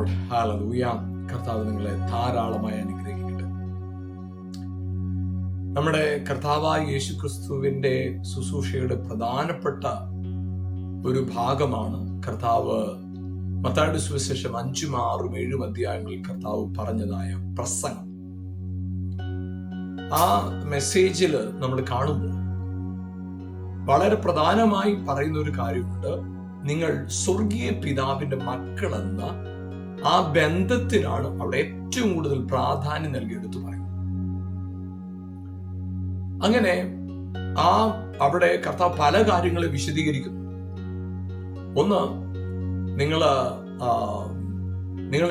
Lord. Hallelujah. കർത്താവ് നിങ്ങളെ ധാരാളമായി അനുഗ്രഹിക്കട്ടെ. നമ്മുടെ കർത്താവായ യേശുക്രിസ്തുവിന്റെ ശുശ്രൂഷയുടെ പ്രധാനപ്പെട്ട ഒരു ഭാഗമാണ് കർത്താവ് മത്തായിയുടെ സുവിശേഷം 5, 6, 7 അധ്യായങ്ങളിൽ കർത്താവ് പറഞ്ഞതായ പ്രസംഗം. ആ മെസ്സേജിൽ നമ്മൾ കാണുമ്പോൾ വളരെ പ്രധാനമായി പറയുന്ന ഒരു കാര്യമുണ്ട്. നിങ്ങൾ സ്വർഗീയ പിതാവിന്റെ മക്കളെന്ന ആ ബന്ധത്തിനാണ് അവിടെ ഏറ്റവും കൂടുതൽ പ്രാധാന്യം നൽകി എടുത്തു പറയുന്നത്. അങ്ങനെ അവിടെ കർത്താവ് പല കാര്യങ്ങളെ വിശദീകരിക്കുന്നു. ഒന്ന്, നിങ്ങൾ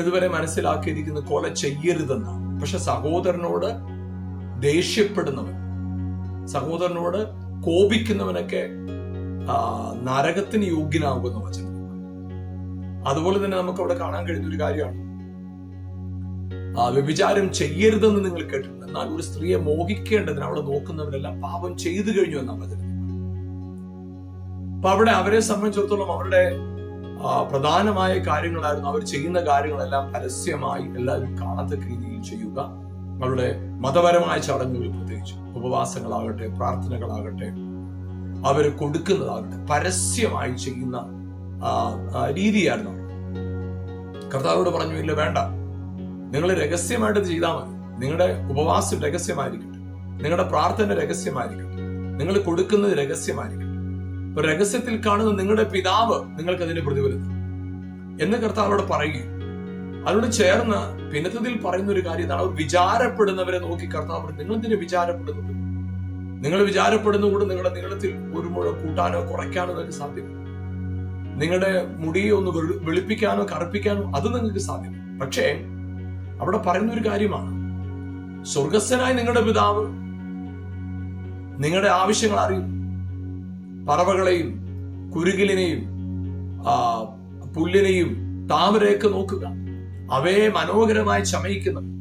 ഇതുവരെ മനസ്സിലാക്കിയിരിക്കുന്ന കൊല ചെയ്യരുതെന്നാണ്. പക്ഷെ സഹോദരനോട് ദേഷ്യപ്പെടുന്നവൻ, സഹോദരനോട് കോപിക്കുന്നവനൊക്കെ നരകത്തിന് യോഗ്യനാകുന്ന വചനം. അതുപോലെ തന്നെ നമുക്ക് അവിടെ കാണാൻ കഴിയുന്ന ഒരു കാര്യമാണ്, വ്യഭിചാരം ചെയ്യരുതെന്ന് നിങ്ങൾ കേട്ടിട്ടുണ്ട്, എന്നാൽ ഒരു സ്ത്രീയെ മോഹിക്കേണ്ടതിന് അവിടെ നോക്കുന്നവരെല്ലാം പാപം ചെയ്തു കഴിഞ്ഞു എന്നാണ് വചനം. അപ്പൊ അവിടെ അവരെ സംബന്ധിച്ചിടത്തോളം അവരുടെ പ്രധാനമായ കാര്യങ്ങളായിരുന്നു അവർ ചെയ്യുന്ന കാര്യങ്ങളെല്ലാം പരസ്യമായി എല്ലാവരും കാണത്തക്ക രീതിയിൽ ചെയ്യുക. അവരുടെ മതപരമായ ചടങ്ങുകൾ, പ്രത്യേകിച്ച് ഉപവാസങ്ങളാകട്ടെ, പ്രാർത്ഥനകളാകട്ടെ, അവര് കൊടുക്കുന്നതാകട്ടെ, പരസ്യമായി ചെയ്യുന്ന രീതിയായിരുന്നു. കർത്താവോട് പറഞ്ഞു, ഇല്ല വേണ്ട, നിങ്ങൾ രഹസ്യമായിട്ട് ഇത് ചെയ്താൽ മതി. നിങ്ങളുടെ ഉപവാസം രഹസ്യമായിരിക്കട്ടെ, നിങ്ങളുടെ പ്രാർത്ഥന രഹസ്യമായിരിക്കട്ടെ, നിങ്ങൾ കൊടുക്കുന്നത് രഹസ്യമായിരിക്കട്ടെ. ഇപ്പൊ രഹസ്യത്തിൽ കാണുന്ന നിങ്ങളുടെ പിതാവ് നിങ്ങൾക്ക് അതിന് പ്രതിഫലം എന്ന് കർത്താവോട് പറയുകയും അതിനോട് ചേർന്ന് പിന്നത്തതിൽ പറയുന്ന ഒരു കാര്യം ഇതാണ്, അവർ വിചാരപ്പെടുന്നവരെ നോക്കി കർത്താവ്, നിങ്ങൾ എന്തിനു വിചാരപ്പെടുന്നത്? നിങ്ങൾ വിചാരപ്പെടുന്ന കൂടെ നിങ്ങളുടെ നീളത്തിൽ ഒരു മുഴ കൂട്ടാനോ കുറയ്ക്കാനോ നിങ്ങൾക്ക് സാധ്യമല്ല. നിങ്ങളുടെ മുടിയെ ഒന്ന് വെളുപ്പിക്കാനോ കറുപ്പിക്കാനോ അത് നിങ്ങൾക്ക് സാധ്യമല്ല. പക്ഷേ അവിടെ പറയുന്ന ഒരു കാര്യമാണ്, സ്വർഗസ്ഥനായ നിങ്ങളുടെ പിതാവ് നിങ്ങളുടെ ആവശ്യങ്ങൾ അറിയും. പറവകളെയും കുരുകിലിനെയും പുല്ലിനെയും താമരയൊക്കെ നോക്കുക. അവയെ മനോഹരമായി ചമയിക്കുന്നവൻ,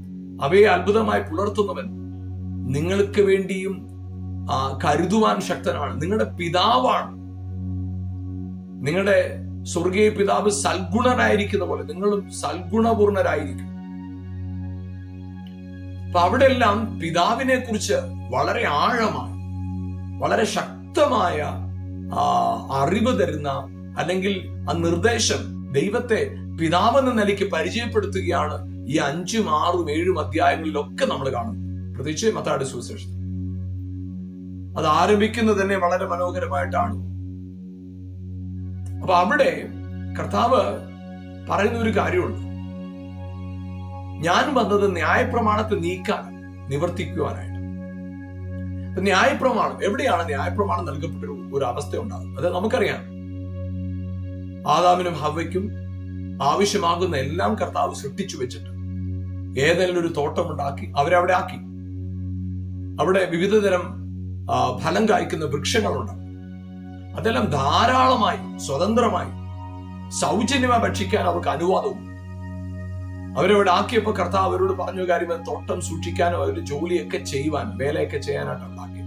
അവയെ അത്ഭുതമായി പുലർത്തുന്നവൻ നിങ്ങൾക്ക് വേണ്ടിയും കരുതുവാൻ ശക്തനാണ്. നിങ്ങളുടെ പിതാവാണ്. നിങ്ങളുടെ സ്വർഗീയ പിതാവ് സൽഗുണനായിരിക്കുന്ന പോലെ നിങ്ങളും സൽഗുണപൂർണരായിരിക്കും. അപ്പൊ അവിടെ എല്ലാം പിതാവിനെ കുറിച്ച് വളരെ ആഴമായ, വളരെ ശക്തമായ അറിവ് തരുന്ന, അല്ലെങ്കിൽ ആ നിർദ്ദേശം, ദൈവത്തെ പിതാവെന്ന നിലയ്ക്ക് പരിചയപ്പെടുത്തുകയാണ് ഈ 5, 6, 7 അധ്യായങ്ങളിലൊക്കെ നമ്മൾ കാണുന്നത്. പ്രത്യേകിച്ച് മത്തായിയുടെ സുവിശേഷം അത് ആരംഭിക്കുന്നത് തന്നെ വളരെ മനോഹരമായിട്ടാണ്. അപ്പൊ അവിടെ കർത്താവ് പറയുന്ന ഒരു കാര്യമുണ്ട്, ഞാൻ വന്നത് ന്യായപ്രമാണത്തെ നീക്കാൻ, നിവർത്തിക്കുവാനായിട്ട്. ന്യായപ്രമാണം, എവിടെയാണ് ന്യായപ്രമാണം നൽകപ്പെട്ട ഒരു അവസ്ഥ ഉണ്ടാകുന്നത്? അത് നമുക്കറിയാം. ആദാമിനും ഹവ്വയ്ക്കും ആവശ്യമാകുന്ന എല്ലാം കർത്താവ് സൃഷ്ടിച്ചു വെച്ചിട്ട് ഏതെങ്കിലും ഒരു തോട്ടമുണ്ടാക്കി അവരവിടെ ആക്കി. അവിടെ വിവിധ തരം ഫലം കായ്ക്കുന്ന വൃക്ഷങ്ങളുണ്ട്. അതെല്ലാം ധാരാളമായി, സ്വതന്ത്രമായി, സൗജന്യമായി ഭക്ഷിക്കാൻ അവർക്ക് അനുവാദവും. അവരവിടെ ആക്കിയപ്പോ കർത്താവ് അവരോട് പറഞ്ഞ കാര്യം, തോട്ടം സൂക്ഷിക്കാനും അവരുടെ ജോലിയൊക്കെ ചെയ്യുവാൻ, വേലയൊക്കെ ചെയ്യാനായിട്ട് ഉണ്ടാക്കി.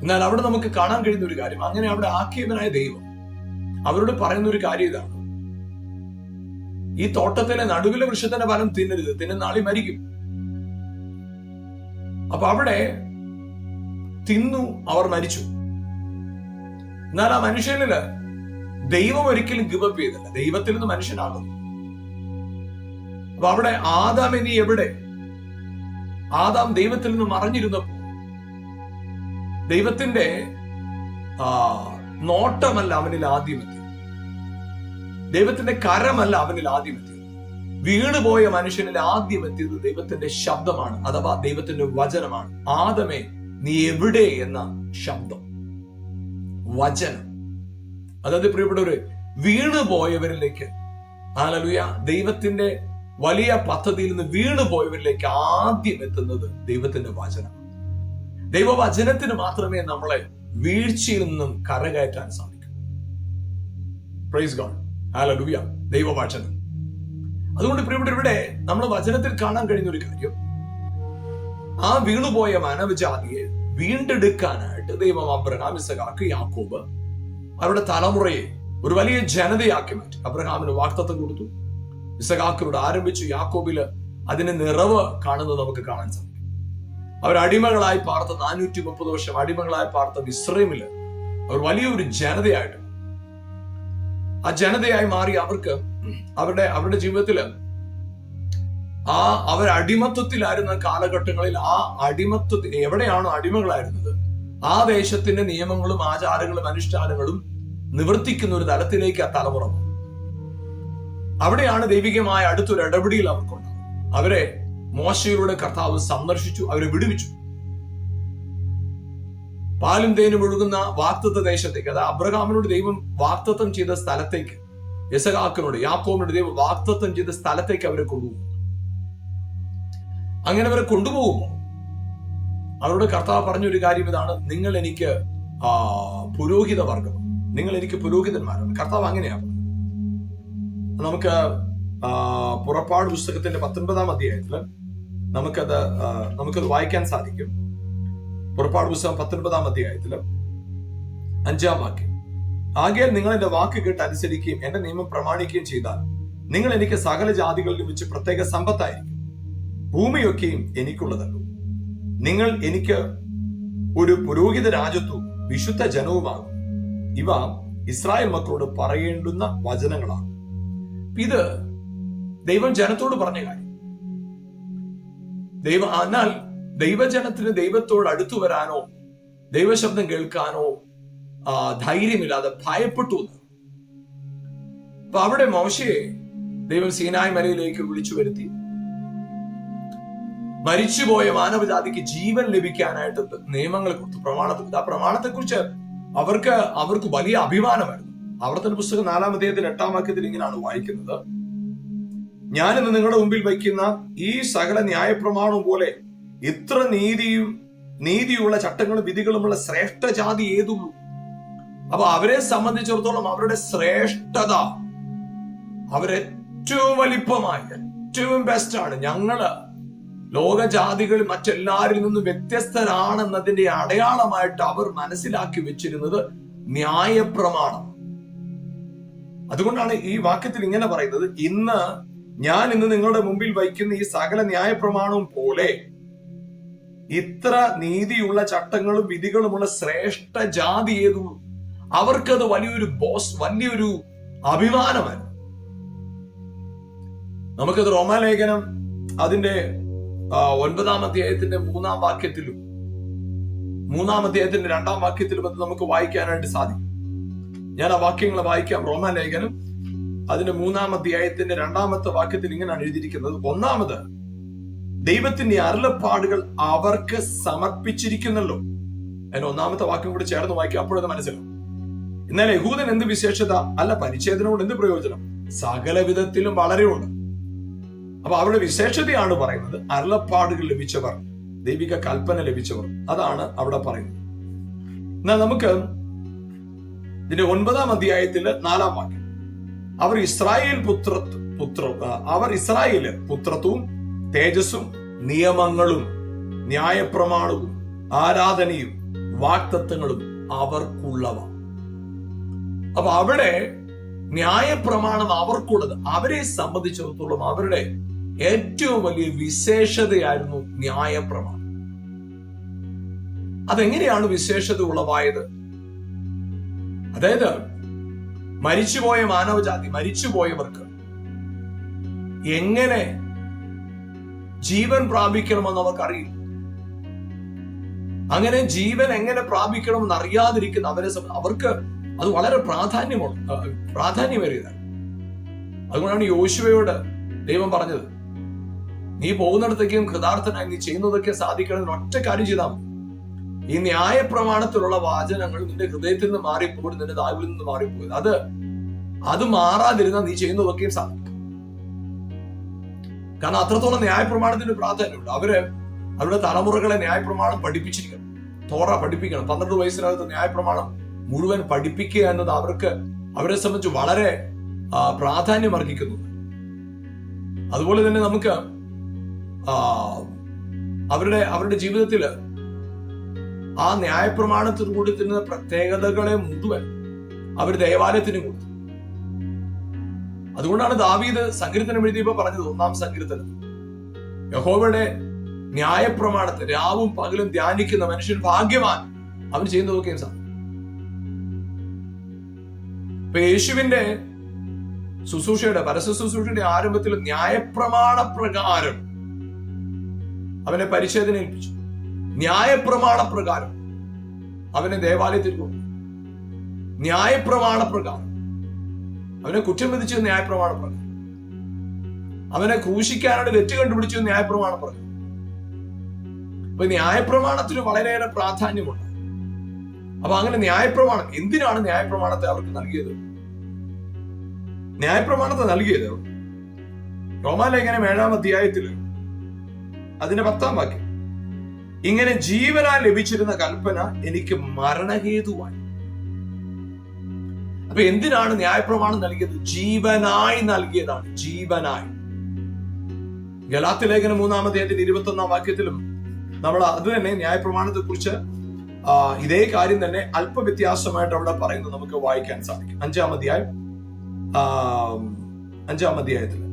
എന്നാൽ അവിടെ നമുക്ക് കാണാൻ കഴിയുന്ന ഒരു കാര്യം, അങ്ങനെ അവിടെ ആക്കിയവനായ ദൈവം അവരോട് പറയുന്ന ഒരു കാര്യം ഇതാണ്, ഈ തോട്ടത്തിലെ നടുവിലെ വൃക്ഷത്തിന്റെ ഫലം തിന്നരുത്, തിന്നുന്നാളി മരിക്കും. അപ്പൊ അവിടെ തിന്നു, അവർ മരിച്ചു. എന്നാൽ ആ മനുഷ്യനില് ദൈവം ഒരിക്കലും ഗിവപ്പ് ചെയ്തില്ല, ദൈവത്തിൽ നിന്ന് മനുഷ്യനാകുന്നു. അപ്പൊ അവിടെ ആദാം ഇനി എവിടെ? ആദാം ദൈവത്തിൽ നിന്ന് മറഞ്ഞിരുന്നപ്പോ ദൈവത്തിന്റെ നോട്ടമല്ല അവനിൽ ആദ്യം എത്തിയത്, ദൈവത്തിന്റെ കരമല്ല അവനിൽ ആദ്യം എത്തിയത്. വീണുപോയ മനുഷ്യനിൽ ആദ്യം എത്തിയത് ദൈവത്തിന്റെ ശബ്ദമാണ്, അഥവാ ദൈവത്തിന്റെ വചനമാണ്. ആദമേ നീ എവിടെ എന്ന ശബ്ദം, വചനം. അതായത് പ്രിയപ്പെട്ടവര്, വീണുപോയവരിലേക്ക്, ഹല്ലേലൂയ, ദൈവത്തിന്റെ വലിയ പദ്ധതിയിൽ നിന്ന് വീണുപോയവരിലേക്ക് ആദ്യം എത്തുന്നത് ദൈവത്തിന്റെ വചനം. ദൈവവചനത്തിന് മാത്രമേ നമ്മളെ വീഴ്ചയിൽ നിന്നും കരകയറ്റാൻ സാധിക്കൂ. പ്രൈസ് ഗോഡ്, ഹല്ലേലൂയ, ദൈവവചനം. അതുകൊണ്ട് പ്രിയപ്പെട്ട, ഇവിടെ നമ്മൾ വചനത്തിൽ കാണാൻ കഴിയുന്ന ഒരു കാര്യം, ആ വീണുപോയ മാനവജാതിയെ വീണ്ടെടുക്കാനായിട്ട് ദൈവം അബ്രഹാം, ഇസഹാക്ക്, യാക്കോബ് അവരുടെ തലമുറയെ ഒരു വലിയ ജനതയാക്കി മാറ്റി. അബ്രഹാമിന് വാഗ്ദത്തം കൊടുത്തു, ഇസഹാക്കിനോട് ആരംഭിച്ചു യാക്കോബില് അതിന് നിറവ് കാണുന്നത് നമുക്ക് കാണാൻ സാധിക്കും. അവർ അടിമകളായി പാർത്ത 430 വർഷം അടിമകളായി പാർത്ത മിസ്രൈമില് അവർ വലിയൊരു ജനതയായിട്ട് ആ ജനതയായി മാറി. അവർക്ക് അവരുടെ ജീവിതത്തില് അവർ അടിമത്വത്തിലായിരുന്ന കാലഘട്ടങ്ങളിൽ ആ അടിമത്വത്തിൽ എവിടെയാണോ അടിമകളായിരുന്നത് ആ ദേശത്തിന്റെ നിയമങ്ങളും ആചാരങ്ങളും അനുഷ്ഠാനങ്ങളും നിവർത്തിക്കുന്ന ഒരു തലത്തിലേക്ക് ആ തലമുറ. അവിടെയാണ് ദൈവികമായ അടുത്തൊരു ഇടപെടിയിൽ അവർക്കുണ്ടാകും. അവരെ മോശയിലൂടെ കർത്താവ് സന്ദർശിച്ചു, അവരെ വിടുവിച്ചു. പാലും തേനും ഒഴുകുന്ന വാഗ്ദത്ത ദേശത്തേക്ക്, അത് അബ്രഹാമിനോട് ദൈവം വാഗ്ദത്തം ചെയ്ത സ്ഥലത്തേക്ക്, ഇസഹാക്കിനോട് യാക്കോബിനോട് ദൈവം വാഗ്ദത്തം ചെയ്ത സ്ഥലത്തേക്ക് അവരെ കൊണ്ടുപോകും. അങ്ങനെ അവരെ കൊണ്ടുപോകുമ്പോൾ അവരോട് കർത്താവ് പറഞ്ഞൊരു കാര്യം ഇതാണ്: നിങ്ങൾ എനിക്ക് പുരോഹിത വർഗമാണ്, നിങ്ങൾ എനിക്ക് പുരോഹിതന്മാരാണ്. കർത്താവ് അങ്ങനെയാണ്. നമുക്ക് പുറപ്പാട് പുസ്തകത്തിന്റെ 19-ാം അധ്യായത്തില് നമുക്കത് വായിക്കാൻ സാധിക്കും. പുറപ്പാട് പുസ്തകം 19-ാം അധ്യായത്തില് 5-ാം വാക്യം: ആകയാൽ നിങ്ങൾ എന്റെ വാക്ക് കേട്ട് അനുസരിക്കുകയും എന്റെ നിയമം പ്രമാണിക്കുകയും ചെയ്താൽ നിങ്ങൾ എനിക്ക് സകല ജാതികളിലും വെച്ച് പ്രത്യേക സമ്പത്തായിരിക്കും, ഭൂമിയൊക്കെയും എനിക്കുള്ളതല്ലോ. നിങ്ങൾ എനിക്ക് ഒരു പുരോഹിത രാജ്യത്വവും വിശുദ്ധ ജനവുമാകും. ഇവ ഇസ്രായേൽ മക്കളോട് പറയേണ്ടുന്ന വചനങ്ങളാണ്. ഇത് ദൈവം ജനത്തോട് പറഞ്ഞ കാര്യം. എന്നാൽ ദൈവജനത്തിന് ദൈവത്തോട് അടുത്തു വരാനോ ദൈവശബ്ദം കേൾക്കാനോ ധൈര്യമില്ലാതെ ഭയപ്പെട്ടു. അപ്പൊ അവിടെ മോശയെ ദൈവം സീനായ് മലയിലേക്ക് വിളിച്ചു വരുത്തി. മരിച്ചുപോയ മാനവജാതിക്ക് ജീവൻ ലഭിക്കാനായിട്ട് നിയമങ്ങളെ കുറിച്ച് ആ പ്രമാണത്തെക്കുറിച്ച് അവർക്ക് വലിയ അഭിമാനമായിരുന്നു. ആവർത്തന പുസ്തകം 4-ാം അധ്യായത്തിൽ 8-ാം വാക്യത്തിൽ ഇങ്ങനെയാണ് വായിക്കുന്നത്: ഞാനിന്ന് നിങ്ങളുടെ മുമ്പിൽ വയ്ക്കുന്ന ഈ സകല ന്യായപ്രമാണവും പോലെ ഇത്ര നീതിയുള്ള ചട്ടങ്ങളും വിധികളുമുള്ള ശ്രേഷ്ഠ ജാതി ഏതുള്ളൂ. അപ്പൊ അവരെ സംബന്ധിച്ചിടത്തോളം അവരുടെ ശ്രേഷ്ഠത, അവരേറ്റവും വലിപ്പമായി ഏറ്റവും ബെസ്റ്റാണ്. ഞങ്ങള് ലോകജാതികൾ മറ്റെല്ലാരിൽ നിന്നും വ്യത്യസ്തരാണെന്നതിന്റെ അടയാളമായിട്ട് അവർ മനസ്സിലാക്കി വെച്ചിരുന്നത് ന്യായപ്രമാണം. അതുകൊണ്ടാണ് ഈ വാക്യത്തിൽ ഇങ്ങനെ പറയുന്നത്: ഞാൻ ഇന്ന് നിങ്ങളുടെ മുമ്പിൽ വയ്ക്കുന്ന ഈ സകല ന്യായപ്രമാണവും പോലെ ഇത്ര നീതിയുള്ള ചട്ടങ്ങളും വിധികളുമുള്ള ശ്രേഷ്ഠ ജാതി ഏതുള്ളൂ. അവർക്കത് വലിയൊരു അഭിമാനമായിരുന്നു. നമുക്കത് റോമാലേഖനം അതിന്റെ 9-ാം അധ്യായത്തിന്റെ 3-ാം വാക്യത്തിലും 3-ാം അധ്യായത്തിന്റെ 2-ാം വാക്യത്തിലും അത് നമുക്ക് വായിക്കാനായിട്ട് സാധിക്കും. ഞാൻ ആ വാക്യങ്ങൾ വായിക്കാം. റോമാലേഖനം അതിന്റെ 3-ാം അധ്യായത്തിന്റെ 2-ാമത്തെ വാക്യത്തിൽ ഇങ്ങനെയാണ് എഴുതിയിരിക്കുന്നത്: ഒന്നാമത് ദൈവത്തിന്റെ അരുളപ്പാടുകൾ അവർക്ക് സമർപ്പിച്ചിരിക്കുന്നല്ലോ. അതിന് 1-ാമത്തെ വാക്യം കൂടി ചേർന്ന് വായിക്കാം, അപ്പോഴത് മനസ്സിലാവും. എന്നാൽ യഹൂദൻ എന്ത് വിശേഷത? അല്ല, പരിച്ഛേദനോട് എന്ത് പ്രയോജനം? സകല വിധത്തിലും വളരെ ഉണ്ട്. അപ്പൊ അവരുടെ വിശേഷതയാണ് പറയുന്നത്. അരുളപ്പാടുകൾ ലഭിച്ചവർ, ദൈവിക കൽപ്പന ലഭിച്ചവർ, അതാണ് അവിടെ പറയുന്നത്. എന്നാൽ നമുക്ക് ഇതിന്റെ 9-ാം അധ്യായത്തില് 4-ാം വാക്യം: അവർ ഇസ്രായേൽ പുത്രത്വവും തേജസ്സും നിയമങ്ങളും ന്യായപ്രമാണവും ആരാധനയും വാഗ്ദത്തങ്ങളും അവർക്കുള്ളവ. അപ്പൊ അവിടെ ന്യായപ്രമാണം അവർക്കുള്ളത്. അവരെ സംബന്ധിച്ചിടത്തോളം അവരുടെ ഏറ്റവും വലിയ വിശേഷതയായിരുന്നു ന്യായപ്രമാണം. അതെങ്ങനെയാണ് വിശേഷത ഉളവായത്? അതായത് മരിച്ചുപോയ മാനവജാതി, മരിച്ചുപോയവർക്ക് എങ്ങനെ ജീവൻ പ്രാപിക്കണമെന്ന് അവർക്കറിയില്ല. അങ്ങനെ ജീവൻ എങ്ങനെ പ്രാപിക്കണമെന്ന് അറിയാതിരിക്കുന്ന അവർക്ക് അത് വളരെ പ്രാധാന്യമേറിയതാണ്. അതുകൊണ്ടാണ് യോശുവയോട് ദൈവം പറഞ്ഞത്: നീ പോകുന്നിടത്തേക്കും കൃതാർത്ഥനായി നീ ചെയ്യുന്നതൊക്കെ സാധിക്കണമെന്ന് ഒറ്റ കാര്യം ചെയ്താൽ മതി. ഈ ന്യായപ്രമാണത്തിലുള്ള വാചനങ്ങൾ നിന്റെ ഹൃദയത്തിൽ നിന്ന് മാറിപ്പോയി, നിന്റെ നാവിൽ നിന്ന് മാറിപ്പോയി. അത് മാറാതിരുന്നാൽ നീ ചെയ്യുന്നതൊക്കെയും സാധിക്കും. കാരണം അത്രത്തോളം ന്യായപ്രമാണത്തിന് പ്രാധാന്യമുണ്ട്. അവരുടെ തലമുറകളെ ന്യായപ്രമാണം പഠിപ്പിച്ചിരിക്കണം, തോറ പഠിപ്പിക്കണം. 12 വയസ്സിനകത്ത് ന്യായപ്രമാണം മുഴുവൻ പഠിപ്പിക്കുക എന്നത് അവരെ സംബന്ധിച്ച് വളരെ പ്രാധാന്യം അർഹിക്കുന്നു. അതുപോലെ തന്നെ നമുക്ക് അവരുടെ ജീവിതത്തില് ആ ന്യായപ്രമാണത്തിന് കൂടി തരുന്ന പ്രത്യേകതകളെ മുഴുവൻ അവർ ദേവാലയത്തിന് കൊടുത്തു. അതുകൊണ്ടാണ് ദാവീദ് സങ്കീർത്തനം എഴുതിയപ്പോ പറഞ്ഞത്, 1-ാം സങ്കീർത്തനം, യഹോവയുടെ ന്യായപ്രമാണത്തെ രാവും പകലും ധ്യാനിക്കുന്ന മനുഷ്യൻ ഭാഗ്യവാൻ, അവൻ ചെയ്യുന്നതൊക്കെയും സാധിക്കും. ഇപ്പൊ യേശുവിന്റെ ശുശ്രൂഷയുടെ പരസ്യ ശുശ്രൂഷയുടെ ആരംഭത്തിൽ ന്യായപ്രമാണ പ്രകാരം അവനെ പരിച്ഛേദന ഏൽപ്പിച്ചു. ന്യായപ്രമാണ പ്രകാരം അവനെ ദേവാലയത്തിൽ കൊണ്ടു. ന്യായപ്രമാണ പ്രകാരം അവനെ കുറ്റം വിധിച്ചത് ന്യായപ്രമാണ പ്രകാരം. അവനെ ക്രൂശിക്കാനായിട്ട് തെറ്റ് കണ്ടുപിടിച്ചത് ന്യായപ്രമാണ പ്രകാരം. അപ്പൊ ന്യായപ്രമാണത്തിന് വളരെയേറെ പ്രാധാന്യമുണ്ട്. അപ്പൊ അങ്ങനെ ന്യായപ്രമാണം, എന്തിനാണ് ന്യായപ്രമാണത്തെ അവർക്ക് നൽകിയത്? ന്യായപ്രമാണത്തെ നൽകിയത് റോമാലേഖനം 7-ാം അധ്യായത്തില് അതിന്റെ 10-ാം വാക്യം, ഇങ്ങനെ ജീവനാൽ ലഭിച്ചിരുന്ന കൽപ്പന എനിക്ക് മരണഹേതുവായി. അപ്പൊ എന്തിനാണ് ന്യായപ്രമാണം നൽകിയത്? ജീവനായി നൽകിയതാണ്, ജീവനായി. ഗലാത്യലേഖനം 3-ാം അധ്യായത്തിന്റെ 21-ാം വാക്യത്തിലും നമ്മൾ അത് തന്നെ ന്യായപ്രമാണത്തെ കുറിച്ച് ഇതേ കാര്യം തന്നെ അല്പ വ്യത്യാസമായിട്ട് അവിടെ പറയുന്നത് നമുക്ക് വായിക്കാൻ സാധിക്കും. 5-ാം അധ്യായത്തില്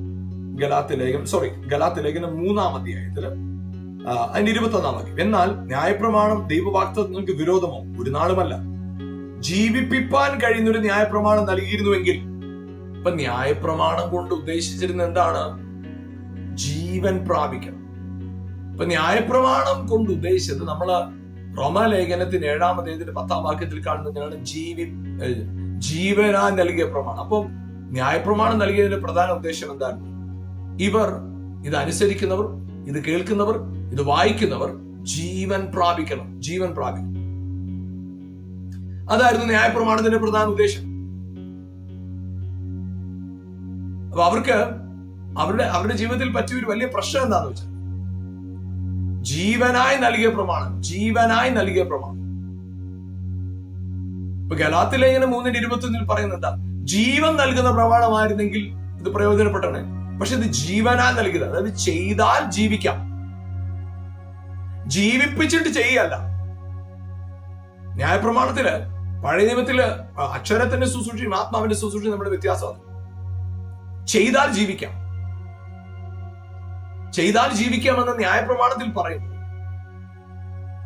ഗലാത്യലേഖനം 3-ാം അധ്യായത്തില് അതിന്റെ 21-ാം വാക്യം, എന്നാൽ ന്യായപ്രമാണം ദൈവവാഗ്ദത്തങ്ങൾക്ക് വിരോധമോ ഒരു നാളുമല്ല, ജീവിപ്പിപ്പാൻ കഴിയുന്ന ഒരു ന്യായപ്രമാണം നൽകിയിരുന്നുവെങ്കിൽ. ഇപ്പൊ ന്യായപ്രമാണം കൊണ്ട് ഉദ്ദേശിച്ചിരുന്ന എന്താണ്? ജീവൻ പ്രാപിക്കണം. ഇപ്പൊ ന്യായപ്രമാണം കൊണ്ട് ഉദ്ദേശിച്ചത് നമ്മള് റോമാലേഖനത്തിന് 7-ാം അധ്യായത്തിന്റെ 10-ാം വാക്യത്തിൽ കാണുന്നതിനാണ് ജീവനാ നൽകിയ പ്രമാണം. അപ്പൊ ന്യായപ്രമാണം നൽകിയതിന്റെ പ്രധാന ഉദ്ദേശം എന്താണ്? ഇവർ ഇത് അനുസരിക്കുന്നവർ, ഇത് കേൾക്കുന്നവർ, ഇത് വായിക്കുന്നവർ ജീവൻ പ്രാപിക്കണം, ജീവൻ പ്രാപിക്കണം. അതായിരുന്നു ന്യായപ്രമാണത്തിന്റെ പ്രധാന ഉദ്ദേശം. അപ്പൊ അവർക്ക് അവരുടെ ജീവിതത്തിൽ പറ്റിയ ഒരു വലിയ പ്രശ്നം എന്താന്ന് വെച്ചാൽ, ജീവനായി നൽകിയ പ്രമാണം, ജീവനായി നൽകിയ പ്രമാണം. ഇപ്പൊ ഗലാത്യലേഖനം 3:21 പറയുന്നത് എന്താ? ജീവൻ നൽകുന്ന പ്രമാണമായിരുന്നെങ്കിൽ ഇത് പ്രയോജനപ്പെട്ടണേ. പക്ഷെ ഇത് ജീവനാൽ നൽകിയത്, അതായത് ചെയ്താൽ ജീവിക്കാം, ജീവിപ്പിച്ചിട്ട് ചെയ്യല്ല. ന്യായപ്രമാണത്തില് പഴയ നിയമത്തില് അക്ഷരത്തിന്റെ ശുശ്രൂഷയും ആത്മാവിന്റെ ശുശ്രൂഷയും നമ്മുടെ വ്യത്യാസമാണ്. ചെയ്താൽ ജീവിക്കാം, ചെയ്താൽ ജീവിക്കാമെന്ന് ന്യായപ്രമാണത്തിൽ പറയുന്നു.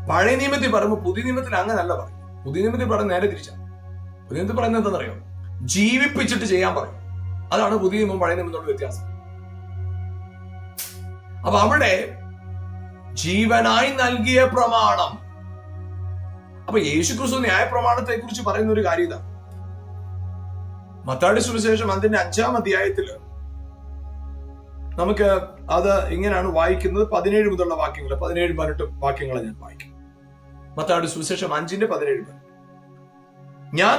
പഴയ നിയമത്തിൽ പറയുമ്പോൾ പുതിയ നിയമത്തിൽ അങ്ങനല്ല പറയും. പുതിയ നിയമത്തിൽ പറയുന്നത് നേരെ തിരിച്ചാണ്. പുതിയ നിയമത്തിൽ പറയുന്നത് എന്താണെന്നറിയോ? ജീവിപ്പിച്ചിട്ട് ചെയ്യാൻ പറയും. അതാണ് പുതിയ നിയമം പഴയ നിയമത്തോട് വ്യത്യാസം. അപ്പൊ അവിടെ ജീവനായി നൽകിയ പ്രമാണം. അപ്പൊ യേശുക്രിസ്തു ന്യായപ്രമാണത്തെ കുറിച്ച് പറയുന്ന ഒരു കാര്യം ഇതാണ്. മത്തായിയുടെ സുവിശേഷം അതിന്റെ 5-ാം അധ്യായത്തില് നമുക്ക് അത് ഇങ്ങനെയാണ് വായിക്കുന്നത്. 17 മുതലുള്ള വാക്യങ്ങൾ, 17-18 വാക്യങ്ങളെ ഞാൻ വായിക്കും. മത്തായിയുടെ സുവിശേഷം 5:17. ഞാൻ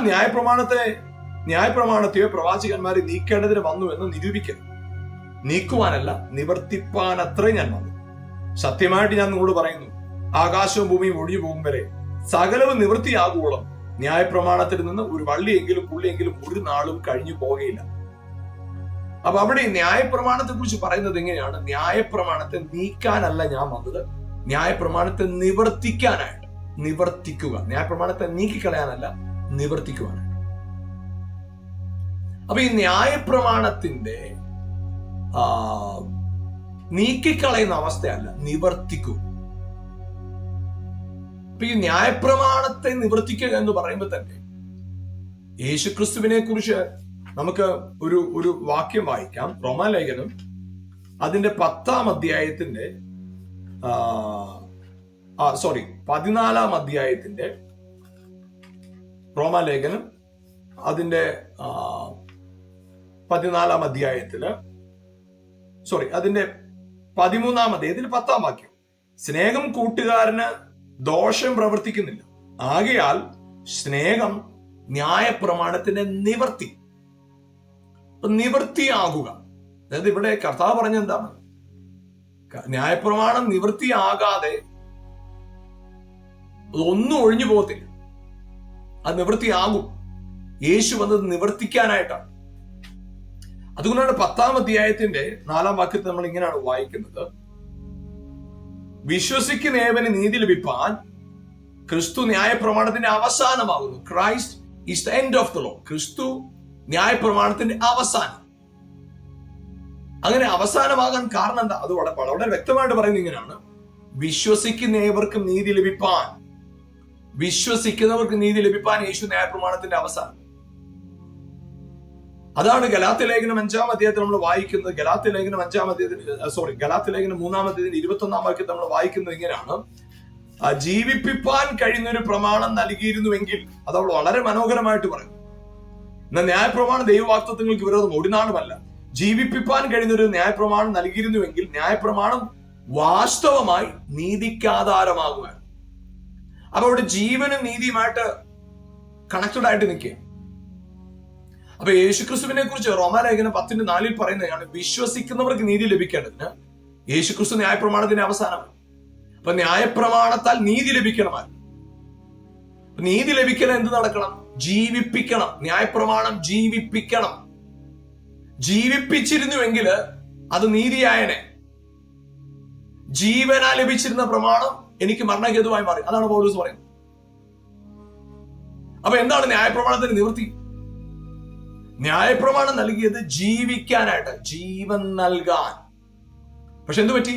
ന്യായപ്രമാണത്തെയോ പ്രവാചകന്മാരെ നീക്കേണ്ടതിന് വന്നു എന്ന് നിരൂപിക്കരുത്. നീക്കുവാനല്ല, നിവർത്തിപ്പാനത്രേ ഞാൻ വന്നു. സത്യമായിട്ട് ഞാൻ നിങ്ങളോട് പറയുന്നു, ആകാശവും ഭൂമിയും ഒഴിഞ്ഞു പോകും വരെ സകലവും നിവൃത്തിയാകുവോളം ന്യായപ്രമാണത്തിൽ നിന്ന് ഒരു വള്ളിയെങ്കിലും പുള്ളിയെങ്കിലും ഒരു നാളും കഴിഞ്ഞു പോകുകയില്ല. അപ്പൊ അവിടെ ന്യായപ്രമാണത്തെ കുറിച്ച് പറയുന്നത് എങ്ങനെയാണ്? ന്യായപ്രമാണത്തെ നീക്കാനല്ല ഞാൻ വന്നത്, ന്യായപ്രമാണത്തെ നിവർത്തിക്കാനായിട്ട്. നിവർത്തിക്കുക, ന്യായപ്രമാണത്തെ നീക്കിക്കളയാനല്ല, നിവർത്തിക്കുവാനായിട്ട്. അപ്പൊ ഈ ന്യായപ്രമാണത്തിന്റെ നീക്കിക്കളയുന്ന അവസ്ഥയല്ല, നിവർത്തിക്കുക. അപ്പൊ ഈ ന്യായപ്രമാണത്തെ നിവർത്തിക്കുക എന്ന് പറയുമ്പോൾ തന്നെ യേശുക്രിസ്തുവിനെ കുറിച്ച് നമുക്ക് ഒരു വാക്യം വായിക്കാം. റോമാലേഖനം അതിന്റെ 10-ാം അധ്യായത്തിന്റെ 14-ാം അധ്യായത്തിന്റെ റോമാലേഖനം അതിന്റെ 14-ാം അധ്യായത്തില് അതിന്റെ 13-ാം അധ്യായത്തിൽ 10-ാം വാക്യം, സ്നേഹം കൂട്ടുകാരന് ദോഷം പ്രവർത്തിക്കുന്നില്ല, ആകയാൽ സ്നേഹം ന്യായപ്രമാണത്തിന്റെ നിവൃത്തിയാകുക. അതായത് ഇവിടെ കർത്താവ് പറഞ്ഞ എന്താണ്? ന്യായപ്രമാണം നിവൃത്തിയാകാതെ ഒന്നും ഒഴിഞ്ഞു പോകത്തില്ല, അത് നിവൃത്തിയാകും. യേശു വന്നത് നിവർത്തിക്കാനായിട്ടാണ്. അതുകൊണ്ടാണ് 10-ാം അധ്യായത്തിന്റെ 4-ാം വാക്യത്തിൽ നമ്മൾ ഇങ്ങനെയാണ് വായിക്കുന്നത്, വിശ്വസിക്കുന്നേവന് നീതി ലഭിപ്പാൻ ക്രിസ്തു ന്യായപ്രമാണത്തിന്റെ അവസാനമാകുന്നു. Christ is the end of the law. ക്രിസ്തു ന്യായപ്രമാണത്തിന്റെ അവസാനം. അങ്ങനെ അവസാനമാകാൻ കാരണം എന്താ? അത് വളരെ വ്യക്തമായിട്ട് പറയുന്നത് ഇങ്ങനെയാണ്: വിശ്വസിക്കുന്ന ഏവർക്കും നീതി ലഭിപ്പാൻ. വിശ്വസിക്കുന്നവർക്ക് നീതി ലഭിപ്പാൻ യേശു ന്യായപ്രമാണത്തിന്റെ അവസാനം. അതാണ് ഗലാത്യ ലേഖനം 5-ാം അധ്യായത്തിൽ നമ്മൾ വായിക്കുന്നത്. ഗലാത്യ ലേഖനം 5-ാം അധ്യായത്തിന് ഗലാത്യ ലേഖനം 3-ാം അധ്യായത്തിന് 21-ാം വാക്യത്തിൽ നമ്മൾ വായിക്കുന്നത് ഇങ്ങനെയാണ്: ജീവിപ്പിപ്പാൻ കഴിയുന്നൊരു പ്രമാണം നൽകിയിരുന്നുവെങ്കിൽ. അത് അവൾ വളരെ മനോഹരമായിട്ട് പറയും. എന്നാൽ ന്യായപ്രമാണം ദൈവവാഗ്ദത്തങ്ങൾക്ക് വിരോധം ഒടിനാളുമല്ല. ജീവിപ്പിപ്പാൻ കഴിയുന്നൊരു ന്യായപ്രമാണം നൽകിയിരുന്നുവെങ്കിൽ ന്യായപ്രമാണം വാസ്തവമായി നീതിക്കാധാരമാകുവാൻ. അപ്പൊ അവിടെ ജീവനും നീതിയുമായിട്ട് കണക്റ്റഡ് ആയിട്ട് നിൽക്കുക. അപ്പൊ യേശുക്രിസ്തുവിനെ കുറിച്ച് റോമാലേഖനം 10:4 പറയുന്നതാണ്: വിശ്വസിക്കുന്നവർക്ക് നീതി ലഭിക്കേണ്ടതിന് യേശുക്രിസ്തു ന്യായപ്രമാണത്തിന്റെ അവസാനമാണ്. അപ്പൊ ന്യായപ്രമാണത്താൽ നീതി ലഭിക്കണമായിരുന്നു. നീതി ലഭിക്കണം എന്ത് നടക്കണം? ജീവിപ്പിക്കണം. ന്യായപ്രമാണം ജീവിപ്പിക്കണം. ജീവിപ്പിച്ചിരുന്നുവെങ്കിൽ അത് നീതിയായനെ. ജീവനാ ലഭിച്ചിരുന്ന പ്രമാണം എനിക്ക് മരണഹേതുവായി മാറി. അതാണ് പൗലോസ് പറയുന്നത്. അപ്പൊ എന്താണ് ന്യായപ്രമാണത്തിന് നിവൃത്തി? ന്യായപ്രമാണം നൽകിയത് ജീവിക്കാനായിട്ട്, ജീവൻ നൽകാൻ. പക്ഷെ എന്തു പറ്റി?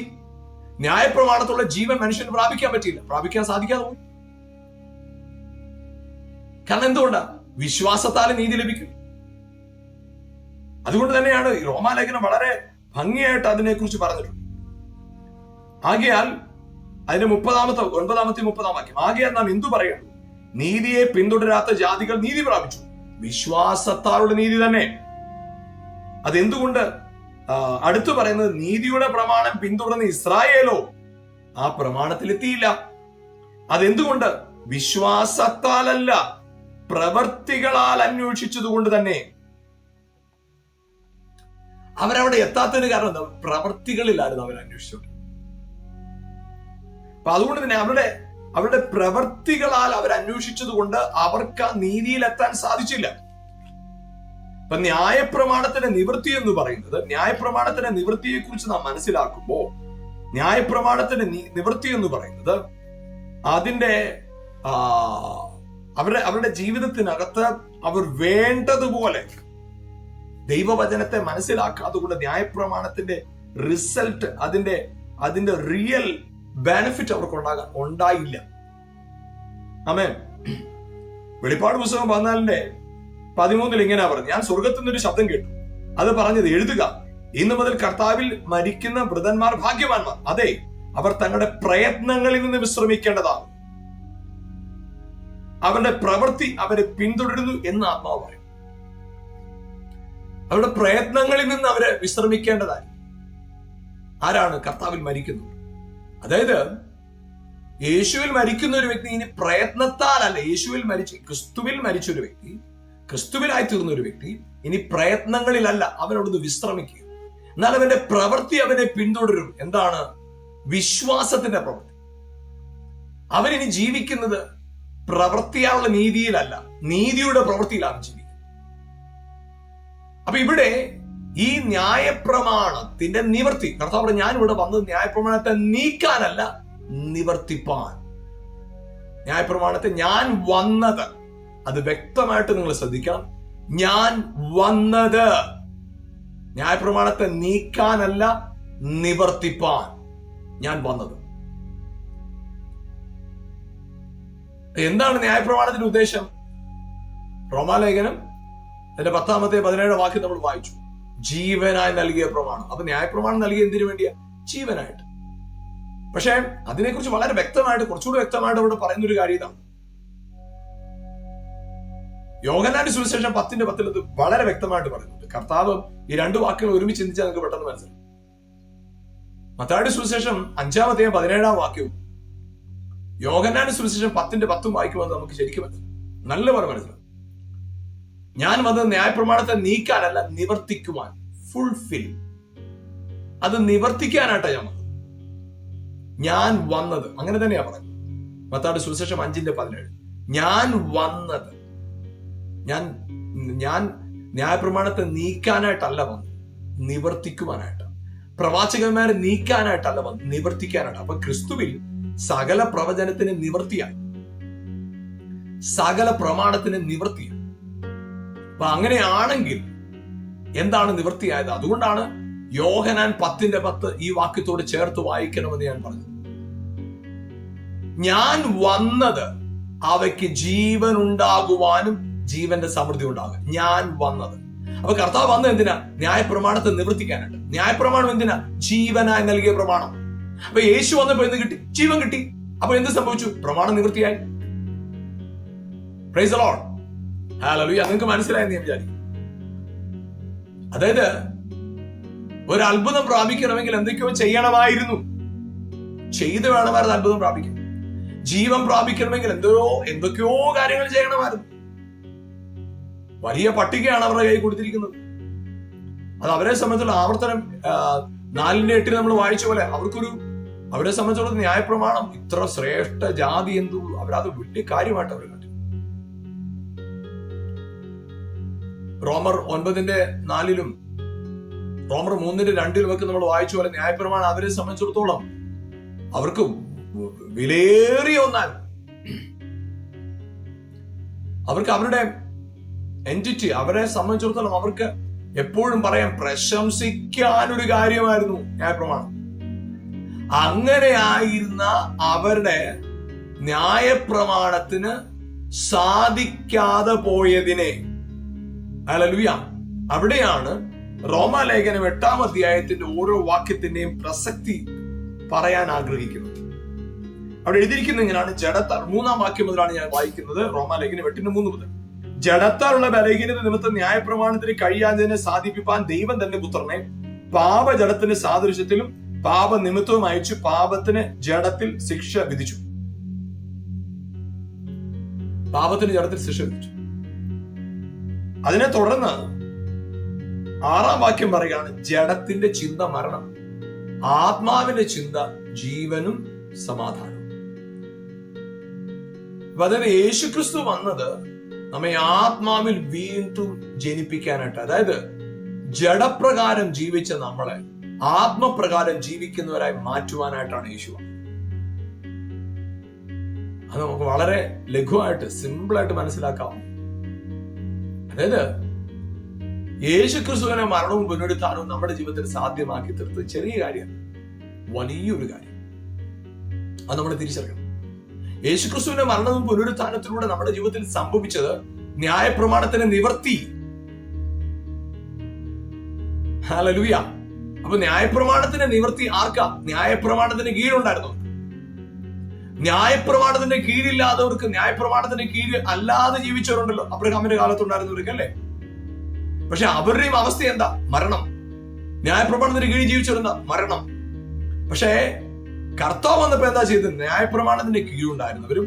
ന്യായപ്രമാണത്തുള്ള ജീവൻ മനുഷ്യന് പ്രാപിക്കാൻ പറ്റിയില്ല, പ്രാപിക്കാൻ സാധിക്കാതെ പോയി. കാരണം എന്തുകൊണ്ടാ? വിശ്വാസത്താൽ നീതി ലഭിക്കും. അതുകൊണ്ട് തന്നെയാണ് റോമാലേഖനം വളരെ ഭംഗിയായിട്ട് അതിനെക്കുറിച്ച് പറഞ്ഞിട്ടുണ്ട്. ആകയാൽ അതിന്റെ 9-ാം വാക്യം: ആകയാൽ നാം എന്തു പറയണം? നീതിയെ പിന്തുടരാത്ത ജാതികൾ നീതി പ്രാപിച്ചു. വിശ്വാസത്താലുള്ള നീതി തന്നെ. അതെന്തുകൊണ്ട്? അടുത്തു പറയുന്നത് നീതിയുടെ പ്രമാണം പിന്തുടർന്ന ഇസ്രായേലോ ആ പ്രമാണത്തിൽ എത്തിയില്ല. അതെന്തുകൊണ്ട്? വിശ്വാസത്താലല്ല, പ്രവർത്തികളാൽ അന്വേഷിച്ചതുകൊണ്ട് തന്നെ. അവരവിടെ എത്താത്തതിന് കാരണം എന്താ? പ്രവർത്തികളിലായിരുന്നു അവർ അന്വേഷിച്ചത്. അപ്പൊ അതുകൊണ്ട് തന്നെ അവരുടെ പ്രവർത്തികളാൽ അവർ അന്വേഷിച്ചത് കൊണ്ട് അവർക്ക് നീതിയിലെത്താൻ സാധിച്ചില്ല. അപ്പൊ ന്യായപ്രമാണത്തിന്റെ നിവൃത്തി എന്ന് പറയുന്നത്, ന്യായപ്രമാണത്തിന്റെ നിവൃത്തിയെ കുറിച്ച് നാം മനസ്സിലാക്കുമ്പോൾ, ന്യായപ്രമാണത്തിന്റെ നിവൃത്തി എന്ന് പറയുന്നത് അതിന്റെ അവരുടെ ജീവിതത്തിനകത്ത് അവർ വേണ്ടതുപോലെ ദൈവവചനത്തെ മനസ്സിലാക്കാതെ കൊണ്ട് ന്യായപ്രമാണത്തിന്റെ റിസൾട്ട്, അതിന്റെ റിയൽ ബെനിഫിറ്റ് അവർക്ക് ഉണ്ടായില്ല. ആമേൻ. വെളിപ്പാട് പുസ്തകം 14:13 ഇങ്ങനെ പറഞ്ഞു: ഞാൻ സ്വർഗത്തിൽ നിന്നൊരു ശബ്ദം കേട്ടു. അത് പറഞ്ഞത്, എഴുതുക, ഇന്നു മുതൽ കർത്താവിൽ മരിക്കുന്ന വൃതന്മാർ ഭാഗ്യവാന്മാർ. അതെ, അവർ തങ്ങളുടെ പ്രയത്നങ്ങളിൽ നിന്ന് വിശ്രമിക്കേണ്ടതാണ്. അവരുടെ പ്രവൃത്തി അവരെ പിന്തുടരുന്നു എന്ന് ആത്മാവ് പറയും. അവരുടെ പ്രയത്നങ്ങളിൽ നിന്ന് അവരെ വിശ്രമിക്കേണ്ടതായി. ആരാണ്? കർത്താവിൽ മരിക്കുന്നത്. അതായത് യേശുവിൽ മരിക്കുന്ന ഒരു വ്യക്തി ഇനി പ്രയത്നത്താലല്ല, ക്രിസ്തുവിൽ മരിച്ച ഒരു വ്യക്തി, ക്രിസ്തുവിലായി തീർന്ന ഒരു വ്യക്തി ഇനി പ്രയത്നങ്ങളിലല്ല, അവനോടൊന്ന് വിശ്രമിക്കുക. എന്നാൽ അവന്റെ പ്രവൃത്തി അവനെ പിന്തുടരും. എന്താണ്? വിശ്വാസത്തിന്റെ പ്രവൃത്തി. അവനിനി ജീവിക്കുന്നത് പ്രവൃത്തിയാലുള്ള നീതിയിലല്ല, നീതിയുടെ പ്രവൃത്തിയിലാണ് ജീവിക്കുന്നത്. അപ്പൊ ഇവിടെ ഈ ന്യായപ്രമാണത്തിന്റെ നിവർത്തി, കർത്താവ് പറഞ്ഞു, ഞാൻ ഇവിടെ വന്നത് ന്യായപ്രമാണത്തെ നീക്കാനല്ല, നിവർത്തിപ്പാൻ. ന്യായപ്രമാണത്തെ ഞാൻ വന്നത്, അത് വ്യക്തമായിട്ട് നിങ്ങൾ ശ്രദ്ധിക്കണം. ഞാൻ വന്നത് ന്യായപ്രമാണത്തെ നീക്കാനല്ല, നിവർത്തിപ്പാൻ ഞാൻ വന്നത്. എന്താണ് ന്യായപ്രമാണത്തിന്റെ ഉദ്ദേശം? റോമാലേഖനം അതിന്റെ 10-ാം-17 വാക്യം നമ്മൾ വായിച്ചു. ജീവനായി നൽകിയ പ്രമാണം. അപ്പൊ ന്യായപ്രമാണം നൽകിയ എന്തിനു വേണ്ടിയാ? ജീവനായിട്ട്. പക്ഷെ അതിനെക്കുറിച്ച് വളരെ വ്യക്തമായിട്ട്, കുറച്ചുകൂടി വ്യക്തമായിട്ട് അവിടെ പറയുന്ന ഒരു കാര്യം ഇതാണ്. യോഹന്നാന്റെ സുവിശേഷം 10:10 അത് വളരെ വ്യക്തമായിട്ട് പറയുന്നുണ്ട്. കർത്താവ് ഈ 2 വാക്യങ്ങൾ ഒരുമിച്ച് ചിന്തിച്ചാൽ നിങ്ങൾക്ക് പെട്ടെന്ന് മനസ്സിലാവും. മത്തായിയുടെ സുവിശേഷം 5-ാം-17 വാക്യവും യോഹന്നാന്റെ സുവിശേഷം 10:10 വായിക്കുമ്പോൾ നമുക്ക് ശരിക്കും നല്ലപോലെ മനസ്സിലാവും. ഞാൻ വന്നത് ന്യായപ്രമാണത്തെ നീക്കാനല്ല, നിവർത്തിക്കുവാൻ. ഫുൾഫിൽ. അത് നിവർത്തിക്കാനായിട്ടാ ഞാൻ വന്നത്. അങ്ങനെ തന്നെയാ പറയുന്നത്. മത്തായിയുടെ സുവിശേഷം 5:17 ഞാൻ വന്നത്, ഞാൻ ന്യായപ്രമാണത്തെ നീക്കാനായിട്ടല്ല വന്നത്, നിവർത്തിക്കുവാനായിട്ട്. പ്രവാചകന്മാരെ നീക്കാനായിട്ടല്ല വന്നത്, നിവർത്തിക്കാനായിട്ട്. അപ്പൊ ക്രിസ്തുവിൽ സകല പ്രവചനത്തിന് നിവർത്തിയായി, സകല പ്രമാണത്തിന് നിവർത്തിയായി. അപ്പൊ അങ്ങനെയാണെങ്കിൽ എന്താണ് നിവൃത്തിയായത്? അതുകൊണ്ടാണ് യോഹന്നാൻ 10:10 ഈ വാക്യത്തോട് ചേർത്ത് വായിക്കണമെന്ന് ഞാൻ പറഞ്ഞു. ഞാൻ വന്നത് അവയ്ക്ക് ജീവൻ ഉണ്ടാകുവാനും ജീവന്റെ സമൃദ്ധി ഉണ്ടാകും. ഞാൻ വന്നത്. അപ്പൊ കർത്താവ് വന്നത് എന്തിനാ? ന്യായപ്രമാണത്തെ നിവർത്തിക്കാനായിട്ട്. ന്യായപ്രമാണം എന്തിനാ? ജീവനായി നൽകിയ പ്രമാണം. അപ്പൊ യേശു വന്നപ്പോ എന്ത് കിട്ടി? ജീവൻ കിട്ടി. അപ്പൊ എന്ത് സംഭവിച്ചു? പ്രമാണം നിവൃത്തിയായി. Praise the Lord. ഹല്ലേലൂയ. നിങ്ങൾക്ക് മനസ്സിലായെന്ന് ഞാൻ വിചാരിക്കും. അതായത് ഒരു അത്ഭുതം പ്രാപിക്കണമെങ്കിൽ എന്തൊക്കെയോ ചെയ്യണമായിരുന്നു. ചെയ്ത് വേണമായിരുന്നു അത്ഭുതം പ്രാപിക്കാൻ. ജീവൻ പ്രാപിക്കണമെങ്കിൽ എന്തൊക്കെയോ കാര്യങ്ങൾ ചെയ്യണമായിരുന്നു. വലിയ പട്ടികയാണ് അവരുടെ കൈ കൊടുത്തിരിക്കുന്നത്. അത് അവരെ സംബന്ധിച്ചുള്ള ആവർത്തനം 4:8 നമ്മൾ വായിച്ച പോലെ അവരെ സംബന്ധിച്ചുള്ള ന്യായപ്രമാണം ഇത്ര ശ്രേഷ്ഠ ജാതി എന്തു അവരത് വലിയ കാര്യമായിട്ട് അവർ കണ്ടു. റോമർ 9:4 റോമർ 3:2 ഒക്കെ നമ്മൾ വായിച്ച പോലെ ന്യായപ്രമാണം അവരെ സംബന്ധിച്ചിടത്തോളം അവർക്ക് വിലയേറിയ ഒന്നാണ്. അവർക്ക് അവരുടെ എൻറ്റിറ്റി, അവരെ സംബന്ധിച്ചിടത്തോളം അവർക്ക് എപ്പോഴും പറയാൻ പ്രശംസിക്കാനൊരു കാര്യമായിരുന്നു ന്യായപ്രമാണം. അങ്ങനെ ആയിരുന്ന അവരുടെ ന്യായപ്രമാണത്തിന് സാധിക്കാതെ പോയതിനെ, ഹല്ലേലൂയ, അവിടെയാണ് റോമാലേഖനം 8-ാം അധ്യായത്തിന്റെ ഓരോ വാക്യത്തിന്റെയും പ്രസക്തി പറയാൻ ആഗ്രഹിക്കുന്നത്. അവിടെ എഴുതിയിരിക്കുന്നത് ഇങ്ങനെയാണ്. ജഡത്താൽ, 3-ാം വാക്യം മുതലാണ് ഞാൻ വായിക്കുന്നത്. റോമാലേഖനം 8:3 മുതൽ. ജഡത്താലുള്ള ബലഹീനത നിമിത്തം ന്യായപ്രമാണത്തിന് കഴിയാത്തതിനെ സാധിപ്പിപ്പാൻ ദൈവം തന്റെ പുത്രനെ പാപജഡത്തിന്റെ സാദൃശ്യത്തിലും പാപനിമിത്തവും അയച്ചു പാപത്തിന് ജഡത്തിൽ ശിക്ഷ വിധിച്ചു. പാപത്തിന് ജഡത്തിൽ ശിക്ഷ വിധിച്ചു. അതിനെ തുടർന്ന് 6-ാം വാക്യം പറയുകയാണ്, ജഡത്തിന്റെ ചിന്ത മരണം, ആത്മാവിന്റെ ചിന്ത ജീവനും സമാധാനവും. അതായത് യേശുക്രിസ്തു വന്നത് നമ്മെ ആത്മാവിൽ വീണ്ടും ജനിപ്പിക്കാനായിട്ട്, അതായത് ജഡപ്രകാരം ജീവിച്ച നമ്മളെ ആത്മപ്രകാരം ജീവിക്കുന്നവരായി മാറ്റുവാനായിട്ടാണ് യേശു. അത് നമുക്ക് വളരെ ലഘുവായിട്ട് സിമ്പിളായിട്ട് മനസ്സിലാക്കാം. അതായത് യേശുക്രിസ്തുവിനെ മരണവും പുനരുത്ഥാനവും നമ്മുടെ ജീവിതത്തിൽ സാധ്യമാക്കി തീർത്തത് ചെറിയ കാര്യമാണ്, വലിയൊരു കാര്യം. അത് നമ്മൾ തിരിച്ചറിയണം. യേശുക്രിസ്തുവിന്റെ മരണവും പുനരുത്ഥാനത്തിലൂടെ നമ്മുടെ ജീവിതത്തിൽ സംഭവിച്ചത് ന്യായപ്രമാണത്തിന്റെ നിവർത്തി. ഹല്ലേലൂയ. അപ്പൊ ന്യായപ്രമാണത്തിന്റെ നിവർത്തി ആർക്കാ? ന്യായപ്രമാണത്തിന് കീഴുണ്ടായിരുന്നു. ന്യായപ്രമാണത്തിന്റെ കീഴില്ലാത്തവർക്ക്, ന്യായപ്രമാണത്തിന്റെ കീഴിൽ അല്ലാതെ ജീവിച്ചവരുണ്ടല്ലോ, അബ്രഹാമിന്റെ കാലത്തുണ്ടായിരുന്നവർക്ക്, അല്ലേ? പക്ഷെ അവരുടെയും അവസ്ഥ എന്താ? മരണം. ന്യായപ്രമാണത്തിന്റെ കീഴിൽ ജീവിച്ചവരെന്താ? മരണം. പക്ഷേ കർത്താവ് വന്നപ്പോ എന്താ ചെയ്തത്? ന്യായപ്രമാണത്തിന്റെ കീഴുണ്ടായിരുന്നവരും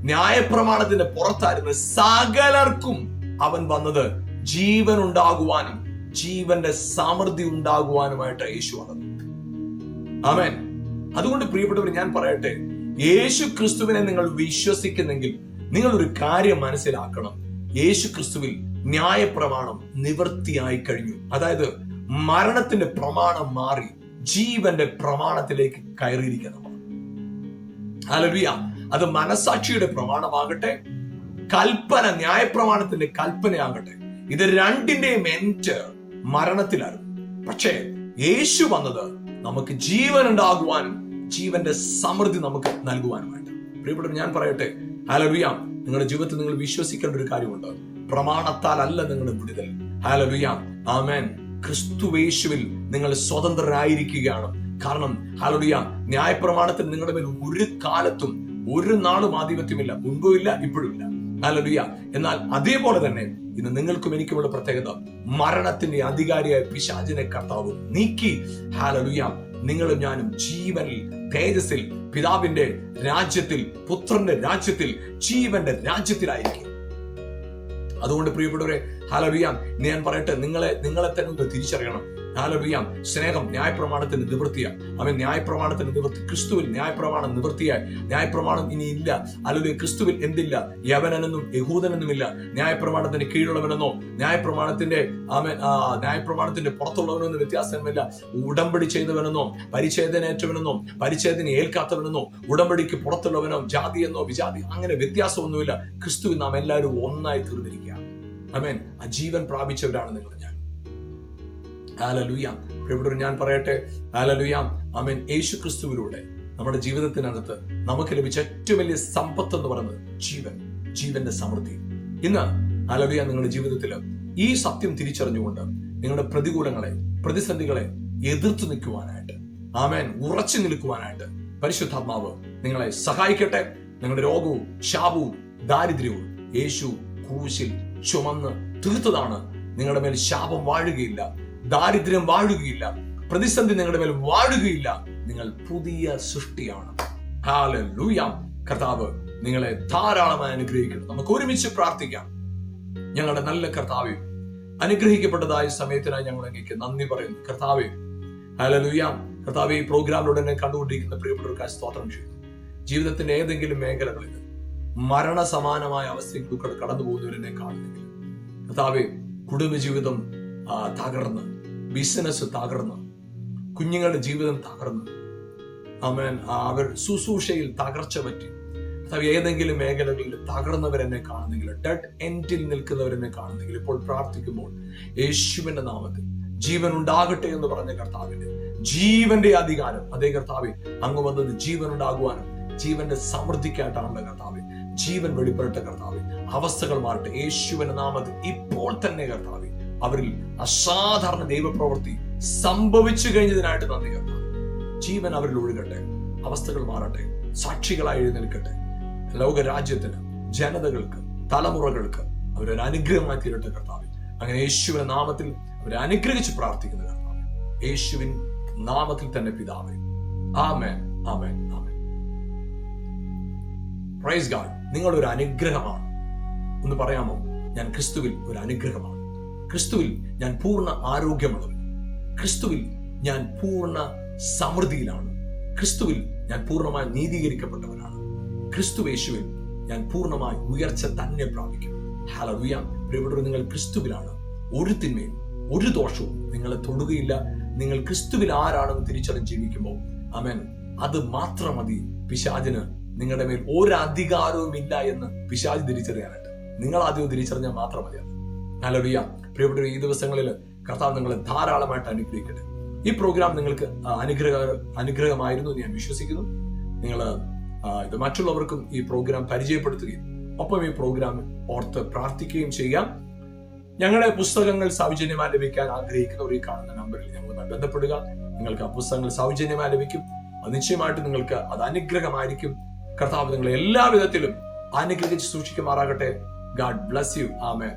ന്യായപ്രമാണത്തിന്റെ പുറത്തായിരുന്ന സകലർക്കും അവൻ വന്നത് ജീവൻ ഉണ്ടാകുവാനും ജീവന്റെ സമൃദ്ധി ഉണ്ടാകുവാനുമായിട്ട് യേശു വന്നത്. ആമേൻ. അതുകൊണ്ട് പ്രിയപ്പെട്ടവർ, ഞാൻ പറയട്ടെ, യേശു ക്രിസ്തുവിനെ നിങ്ങൾ വിശ്വസിക്കുന്നെങ്കിൽ നിങ്ങൾ ഒരു കാര്യം മനസ്സിലാക്കണം. യേശു ക്രിസ്തുവിൽ ന്യായപ്രമാണം നിവൃത്തിയായി കഴിഞ്ഞു. അതായത് മരണത്തിന്റെ പ്രമാണം മാറി ജീവന്റെ പ്രമാണത്തിലേക്ക് കയറിയിരിക്കുന്നു. ഹല്ലേലൂയ. അത് മനസാക്ഷിയുടെ പ്രമാണമാകട്ടെ, കൽപ്പന, ന്യായപ്രമാണത്തിന്റെ കൽപ്പനയാകട്ടെ, ഇത് രണ്ടിന്റെയും എൻഡ് മരണത്തിലായിരുന്നു. പക്ഷേ യേശു വന്നത് നമുക്ക് ജീവൻ ഉണ്ടാകുവാനും ജീവന്റെ സമൃദ്ധി നമുക്ക് നൽകുവാനുമായിട്ട്. പ്രിയപ്പെട്ടവർ, ഞാൻ പറയട്ടെ, ഹല്ലേലൂയ, നിങ്ങളുടെ ജീവിതത്തിൽ നിങ്ങൾ വിശ്വസിക്കേണ്ട ഒരു കാര്യമുണ്ട്. പ്രമാണത്താൽ അല്ല നിങ്ങളുടെ വിടുതൽ. ഹല്ലേലൂയ, ആമേൻ. ക്രിസ്തുയേശുവിൽ നിങ്ങൾ സ്വതന്ത്രരായിരിക്കുകയാണ്. കാരണം ഹല്ലേലൂയ, ന്യായപ്രമാണത്തിൽ നിങ്ങളുടെ മേൽ ഒരു കാലത്തും ഒരു നാളും ആധിപത്യമില്ല, മുൻപും ഇല്ല, ഇപ്പോഴും ഇല്ല. ഹല്ലേലൂയ. എന്നാൽ അതേപോലെ തന്നെ ഇന്ന് നിങ്ങൾക്കും എനിക്കുമുള്ള പ്രത്യേകത, മരണത്തിന്റെ അധികാരിയായ പിശാചിനെ കർത്താവ് നീക്കി, ഹല്ലേലൂയ, നിങ്ങളും ഞാനും ജീവനിൽ, തേജസ്സിൽ, പിതാവിന്റെ രാജ്യത്തിൽ, പുത്രന്റെ രാജ്യത്തിൽ, ജീവന്റെ രാജ്യത്തിലായിരിക്കും. അതുകൊണ്ട് പ്രിയപ്പെട്ടവരെ, ഹല്ലേലൂയ, ഞാൻ പറയട്ടെ, നിങ്ങളെ തന്നെ ഒന്ന് തിരിച്ചറിയണം. ഹല്ലേലൂയ. സ്നേഹം ന്യായപ്രമാണത്തിന് നിവൃത്തിയായി. അവൻ ന്യായപ്രമാണത്തിന് നിവൃത്തി. ക്രിസ്തുവിൽ ന്യായപ്രമാണം നിവൃത്തിയായി. ന്യായപ്രമാണം ഇനി ഇല്ല. ഹല്ലേലൂയ. ക്രിസ്തുവിൽ എന്തില്ല? യവനനെന്നും യഹൂദനെന്നുമില്ല. ന്യായപ്രമാണത്തിന് കീഴുള്ളവനെന്നോ ന്യായപ്രമാണത്തിന്റെ പുറത്തുള്ളവനെന്നോ വ്യത്യാസമില്ല. ഉടമ്പടി ചെയ്തവനെന്നോ പരിച്ഛേദനേറ്റവനെന്നോ പരിച്ഛേദന ഏൽക്കാത്തവനെന്നോ ഉടമ്പടിക്ക് പുറത്തുള്ളവനോ ജാതിയെന്നോ വിജാതി, അങ്ങനെ വ്യത്യാസമൊന്നുമില്ല. ക്രിസ്തുവിൽ നാം എല്ലാവരും ഒന്നായി തീർന്നിരിക്കുക. ആമേൻ. ആ ജീവൻ പ്രാപിച്ചവരാണ് നിങ്ങൾ ഞാൻ. ഹല്ലേലൂയ. പ്രിയപ്പെട്ടവർ, ഞാൻ പറയട്ടെ, ഹല്ലേലൂയ, ആമേൻ. യേശു ക്രിസ്തുവിലൂടെ നമ്മുടെ ജീവിതത്തിനകത്ത് നമുക്ക് ലഭിച്ച ഏറ്റവും വലിയ സമ്പത്ത് എന്ന് പറയുന്നത് ജീവന്റെ സമൃദ്ധി. ഇന്ന് ഹല്ലേലൂയ, നിങ്ങളുടെ ജീവിതത്തിൽ ഈ സത്യം തിരിച്ചറിഞ്ഞുകൊണ്ട് നിങ്ങളുടെ പ്രതികൂലങ്ങളെ, പ്രതിസന്ധികളെ എതിർത്ത് നിൽക്കുവാനായിട്ട്, ആമേൻ, ഉറച്ചു നിൽക്കുവാനായിട്ട് പരിശുദ്ധാത്മാവ് നിങ്ങളെ സഹായിക്കട്ടെ. നിങ്ങളുടെ രോഗവും ശാപവും ദാരിദ്ര്യവും യേശു ക്രൂശിൽ ചുമന്ന് തീർത്തതാണ്. നിങ്ങളുടെ മേൽ ശാപം വാഴുകയില്ല, ദാരിദ്ര്യം വാഴുകയില്ല, പ്രതിസന്ധി നിങ്ങളുടെ മേൽ വാഴുകയില്ല. നിങ്ങൾ പുതിയ സൃഷ്ടിയാണ്. ഹല്ലേലൂയ. കർത്താവ് നിങ്ങളെ ധാരാളമായി അനുഗ്രഹിക്കണം. നമുക്ക് ഒരുമിച്ച് പ്രാർത്ഥിക്കാം. ഞങ്ങളുടെ നല്ല കർത്താവേ, അനുഗ്രഹിക്കപ്പെട്ടതായ സമയത്തിനായി ഞങ്ങൾ അങ്ങേക്ക് നന്ദി പറയുന്നു. കർത്താവേ, ഹല്ലേലൂയ. കർത്താവേ, ഈ പ്രോഗ്രാമിലൂടെ എന്നെ കണ്ടുകൊണ്ടിരിക്കുന്ന പ്രിയപ്പെട്ടവർക്കായി സ്തോത്രം ചെയ്യുന്നു. ജീവിതത്തിന്റെ ഏതെങ്കിലും മേഖലകളിൽ മരണസമാനമായ അവസ്ഥയ്ക്ക് കടന്നു പോകുന്നവരെന്നെ കാണുന്നെങ്കിൽ കർത്താവേ, കുടുംബജീവിതം തകർന്ന്, ബിസിനസ് തകർന്ന്, കുഞ്ഞുങ്ങളുടെ ജീവിതം തകർന്ന്, ആമേൻ, അവർ ശുശ്രൂഷയിൽ തകർച്ച പറ്റി, ഏതെങ്കിലും മേഖലകളിൽ തകർന്നവരെന്നെ കാണുന്നെങ്കിൽ, ഡെഡ് എൻഡിൽ നിൽക്കുന്നവരെന്നെ കാണുന്നെങ്കിൽ, ഇപ്പോൾ പ്രാർത്ഥിക്കുമ്പോൾ യേശുവിന്റെ നാമത്തിൽ ജീവൻ ഉണ്ടാകട്ടെ എന്ന് പറഞ്ഞ കർത്താവിന്റെ ജീവന്റെ അധികാരം, അതേ കർത്താവെ, അങ്ങ് വന്നത് ജീവൻ ഉണ്ടാകുവാനും ജീവന്റെ സമൃദ്ധിക്കായിട്ടാണല്ലോ കർത്താവെ. ജീവൻ വെളിപ്പെടട്ടെ കർത്താവെ, അവസ്ഥകൾ മാറട്ടെ യേശുവിന്റെ നാമത്തിൽ ഇപ്പോൾ തന്നെ കർത്താവെ. അവരിൽ അസാധാരണ ദൈവപ്രവൃത്തി സംഭവിച്ചു കഴിഞ്ഞതിനായിട്ട് നന്ദി കർത്താവെ. ജീവൻ അവരിൽ ഒഴുകട്ടെ, അവസ്ഥകൾ മാറട്ടെ, സാക്ഷികളായി എഴുന്നേൽക്കട്ടെ. ലോകരാജ്യത്തിന്, ജനതകൾക്ക്, തലമുറകൾക്ക് അവരൊരു അനുഗ്രഹമായി തീരട്ടെ കർത്താവെ. അങ്ങനെ യേശുവിന്റെ നാമത്തിൽ അവരെ അനുഗ്രഹിച്ച് പ്രാർത്ഥിക്കുന്ന കർത്താവെ, യേശുവിൻ നാമത്തിൽ തന്നെ പിതാവേ. ആമേൻ, ആമേൻ, ആമേൻ. Praise God. നിങ്ങളൊരു അനുഗ്രഹമാണ്. ഒന്ന് പറയാമോ? ഞാൻ ക്രിസ്തുവിൽ ഒരു അനുഗ്രഹമാണ്. ക്രിസ്തുവിൽ ഞാൻ പൂർണ്ണ ആരോഗ്യമുള്ളവൻ. ക്രിസ്തുവിൽ ഞാൻ പൂർണ്ണ സമൃദ്ധിയിലാണ്. ക്രിസ്തുവിൽ ഞാൻ പൂർണ്ണമായി നീതീകരിക്കപ്പെട്ടവനാണ്. ക്രിസ്തു യേശുവിൽ ഞാൻ പൂർണ്ണമായി ഉയർച്ച തന്നെ പ്രാപിക്കും. ഹല്ലേലൂയ. പ്രിയപ്പെട്ടവർ, നിങ്ങൾ ക്രിസ്തുവിലാണ്. ഒരു തിന്മയും ഒരു ദോഷവും നിങ്ങളെ തൊടുകയില്ല. നിങ്ങൾ ക്രിസ്തുവിൽ ആരാണെന്ന് തിരിച്ചറിഞ്ഞ് ജീവിക്കുമ്പോൾ, ആമേൻ, അത് മാത്രം മതി പിശാചിന് നിങ്ങളുടെ മേൽ ഒരധികാരവും ഇല്ല എന്ന് പിശാച് തിരിച്ചറിയാനായിട്ട്. നിങ്ങൾ ആദ്യം തിരിച്ചറിഞ്ഞാൽ മാത്രം മതി. ഹല്ലേലൂയ. പ്രിയപ്പെട്ടവർ, ഈ ദിവസങ്ങളിൽ കർത്താവ് നിങ്ങളെ ധാരാളമായിട്ട് അനുഗ്രഹിക്കട്ടെ. ഈ പ്രോഗ്രാം നിങ്ങൾക്ക് അനുഗ്രഹമായിരുന്നു എന്ന് ഞാൻ വിശ്വസിക്കുന്നു. നിങ്ങൾ ഇത് മറ്റുള്ളവർക്കും ഈ പ്രോഗ്രാം പരിചയപ്പെടുത്തുകയും ഒപ്പം ഈ പ്രോഗ്രാം ഓർത്ത് പ്രാർത്ഥിക്കുകയും ചെയ്യാം. ഞങ്ങളുടെ പുസ്തകങ്ങൾ സൗജന്യമായി ലഭിക്കാൻ ആഗ്രഹിക്കുന്നവർ ഈ കാണുന്ന നമ്പറിൽ ഞങ്ങളുമായി ബന്ധപ്പെടുക. നിങ്ങൾക്ക് ആ പുസ്തകങ്ങൾ സൗജന്യമായി ലഭിക്കും. അത് നിശ്ചയമായിട്ട് നിങ്ങൾക്ക് അത് അനുഗ്രഹമായിരിക്കും. കർത്താവ് നിങ്ങളെ എല്ലാ വിധത്തിലും അനുഗ്രഹിച്ച് സൂക്ഷിക്കുമാറാകട്ടെ. God bless you. ആമേൻ.